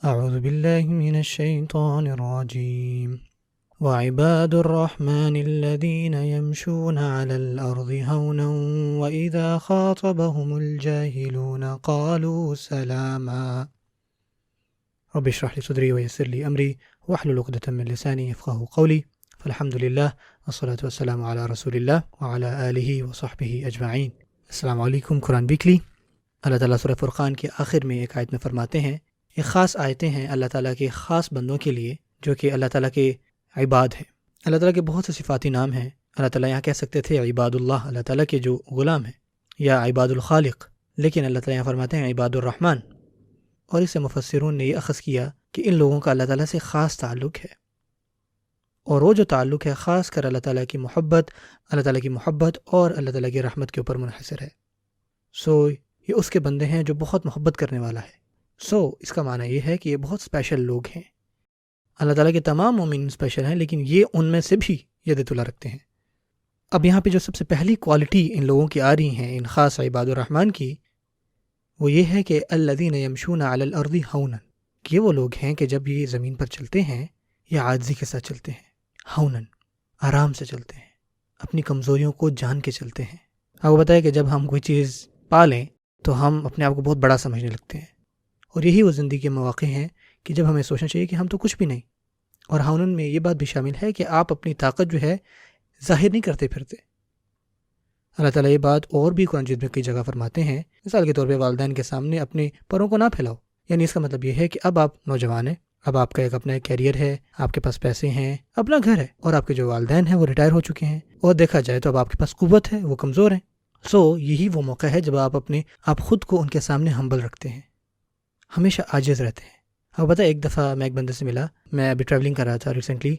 اعوذ باللہ من الشیطان الرجیم وعباد الرحمن الذین یمشون علی الارض ہونا واذا خاطبهم الجاہلون قالوا سلاما رب اشرح لی صدری ویسر لی امری واحلل عقدۃ من لسانی یفقهوا قولی فالحمد للہ والصلاة والسلام علی رسول اللہ وعلی آلہ وصحبہ اجمعین۔ السلام علیکم۔ قرآن ویکلی۔ اللہ تعالیٰ سورہ فرقان کے آخر میں ایک آیت میں فرماتے ہیں، یہ خاص آیتیں ہیں اللہ تعالیٰ کے خاص بندوں کے لیے جو کہ اللہ تعالیٰ کے عباد ہیں۔ اللہ تعالیٰ کے بہت سے صفاتی نام ہیں۔ اللہ تعالیٰ یہاں کہہ سکتے تھے عباد اللہ، اللہ تعالیٰ کے جو غلام ہیں، یا عباد الخالق، لیکن اللہ تعالیٰ یہاں فرماتے ہیں عباد الرحمن، اور اس سے مفسرون نے یہ اخذ کیا کہ ان لوگوں کا اللہ تعالیٰ سے خاص تعلق ہے، اور وہ جو تعلق ہے خاص کر اللہ تعالیٰ کی محبت اور اللہ تعالیٰ کی رحمت کے اوپر منحصر ہے۔ یہ اس کے بندے ہیں جو بہت محبت کرنے والا ہے۔ اس کا معنی یہ ہے کہ یہ بہت اسپیشل لوگ ہیں۔ اللہ تعالیٰ کے تمام مومن اسپیشل ہیں، لیکن یہ ان میں سے بھی ید طلع رکھتے ہیں۔ اب یہاں پہ جو سب سے پہلی کوالٹی ان لوگوں کی آ رہی ہیں، ان خاص عباد الرحمن کی، وہ یہ ہے کہ الذین یمشون علی الارض ہونا، کہ یہ وہ لوگ ہیں کہ جب یہ زمین پر چلتے ہیں یہ عاجزی کے ساتھ چلتے ہیں، ہونا، آرام سے چلتے ہیں، اپنی کمزوریوں کو جان کے چلتے ہیں۔ آپ کو بتایا کہ جب ہم کوئی چیز پا لیں تو ہم اپنے آپ کو بہت بڑا سمجھنے لگتے ہیں، اور یہی وہ زندگی کے مواقع ہیں کہ جب ہمیں سوچنا چاہیے کہ ہم تو کچھ بھی نہیں۔ اور ہونن میں یہ بات بھی شامل ہے کہ آپ اپنی طاقت جو ہے ظاہر نہیں کرتے پھرتے۔ اللہ تعالیٰ یہ بات اور بھی قرآن مجید میں کئی جگہ فرماتے ہیں، مثال کے طور پہ والدین کے سامنے اپنے پروں کو نہ پھیلاؤ، یعنی اس کا مطلب یہ ہے کہ اب آپ نوجوان ہیں، اب آپ کا اپنا ایک کیریئر ہے، آپ کے پاس پیسے ہیں، اپنا گھر ہے، اور آپ کے جو والدین ہیں وہ ریٹائر ہو چکے ہیں، اور دیکھا جائے تو اب آپ کے پاس قوت ہے، وہ کمزور ہیں۔ یہی وہ موقع ہے جب آپ خود کو ان کے سامنے ہمبل رکھتے ہیں، ہمیشہ عاجز رہتے ہیں۔ آپ پتہ ایک دفعہ میں ایک بندے سے ملا، میں ابھی ٹریولنگ کر رہا تھا ریسنٹلی،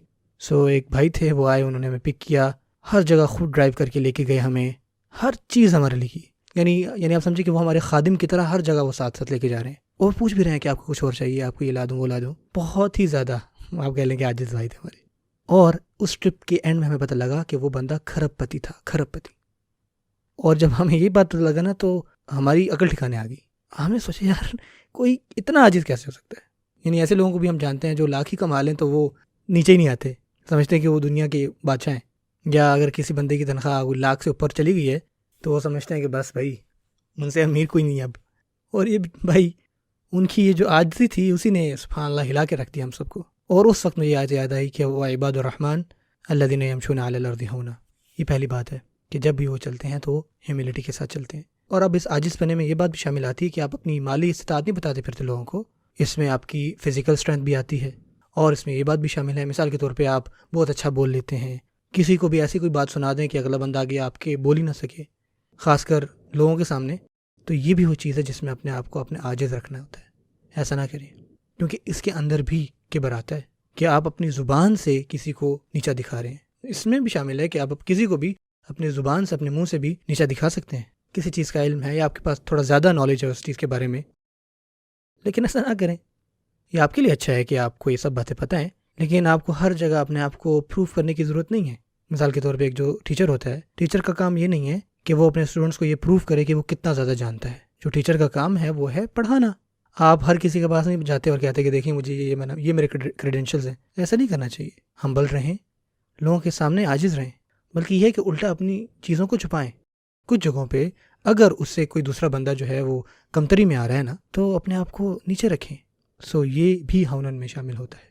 ایک بھائی تھے، وہ آئے، انہوں نے ہمیں پک کیا، ہر جگہ خود ڈرائیو کر کے لے کے گئے، ہمیں ہر چیز ہمارے لیے کی، یعنی آپ سمجھے کہ وہ ہمارے خادم کی طرح ہر جگہ وہ ساتھ لے کے جا رہے ہیں، اور پوچھ بھی رہے ہیں کہ آپ کو کچھ اور چاہیے، آپ کو یہ لا دوں وہ لا دوں۔ بہت ہی زیادہ آپ کہہ لیں کہ عاجز بھائی تھے ہمارے۔ اور اس ٹرپ کے اینڈ میں ہمیں پتہ لگا کہ وہ بندہ کھرب پتی تھا، کھرب پتی۔ اور جب ہمیں یہ بات پتہ لگا نا تو ہماری عقل ٹھکانے آ گئی۔ ہم نے سوچا یار کوئی اتنا عاجز کیسے ہو سکتا ہے؟ یعنی ایسے لوگوں کو بھی ہم جانتے ہیں جو لاکھ ہی کما لیں تو وہ نیچے ہی نہیں آتے، سمجھتے ہیں کہ وہ دنیا کے بادشاہ ہیں، یا اگر کسی بندے کی تنخواہ لاکھ سے اوپر چلی گئی ہے تو وہ سمجھتے ہیں کہ بس بھائی ان سے امیر کوئی نہیں اب۔ اور یہ بھائی ان کی یہ جو عاجزی تھی اسی نے سبحان اللہ ہلا کے رکھ دیا ہم سب کو۔ اور اس وقت میں یہ آیت یاد آئی کہ وہ عباد الرحمن الذین یمشون علی الارض ہونا، یہ پہلی بات ہے کہ جب بھی وہ چلتے ہیں تو ہیوملٹی کے ساتھ چلتے ہیں۔ اور اب اس عاجز پنے میں یہ بات بھی شامل آتی ہے کہ آپ اپنی مالی استطاعت نہیں بتاتے پھرتے لوگوں کو، اس میں آپ کی فزیکل اسٹرینتھ بھی آتی ہے، اور اس میں یہ بات بھی شامل ہے، مثال کے طور پہ آپ بہت اچھا بول لیتے ہیں، کسی کو بھی ایسی کوئی بات سنا دیں کہ اگلا بندہ آگے آپ کے بول ہی نہ سکے، خاص کر لوگوں کے سامنے، تو یہ بھی وہ چیز ہے جس میں اپنے آپ کو اپنے عاجز رکھنا ہوتا ہے۔ ایسا نہ کریں، کیونکہ اس کے اندر بھی کبر آتا ہے کہ آپ اپنی زبان سے کسی کو نیچا دکھا رہے ہیں۔ اس میں بھی شامل ہے کہ آپ کسی کو بھی اپنی زبان سے، اپنے منہ سے بھی نیچا دکھا سکتے ہیں۔ کسی چیز کا علم ہے یا آپ کے پاس تھوڑا زیادہ نالج ہے اس چیز کے بارے میں، لیکن ایسا نہ کریں۔ یہ آپ کے لیے اچھا ہے کہ آپ کو یہ سب باتیں پتہ ہیں، لیکن آپ کو ہر جگہ اپنے آپ کو پروف کرنے کی ضرورت نہیں ہے۔ مثال کے طور پہ ایک جو ٹیچر ہوتا ہے، ٹیچر کا کام یہ نہیں ہے کہ وہ اپنے اسٹوڈنٹس کو یہ پروف کرے کہ وہ کتنا زیادہ جانتا ہے۔ جو ٹیچر کا کام ہے وہ ہے پڑھانا۔ آپ ہر کسی کے پاس نہیں جاتے اور کہتے کہ دیکھیں مجھے یہ میرے کریڈینشلز ہیں۔ ایسا نہیں کرنا چاہیے۔ ہمبل رہیں، لوگوں کے سامنے عاجز رہیں، بلکہ یہ ہے کہ الٹا اپنی چیزوں کو چھپائیں۔ کچھ جگہوں پہ اگر اس سے کوئی دوسرا بندہ جو ہے وہ کمتری میں آ رہا ہے نا، تو اپنے آپ کو نیچے رکھیں۔ یہ بھی ہونن میں شامل ہوتا ہے۔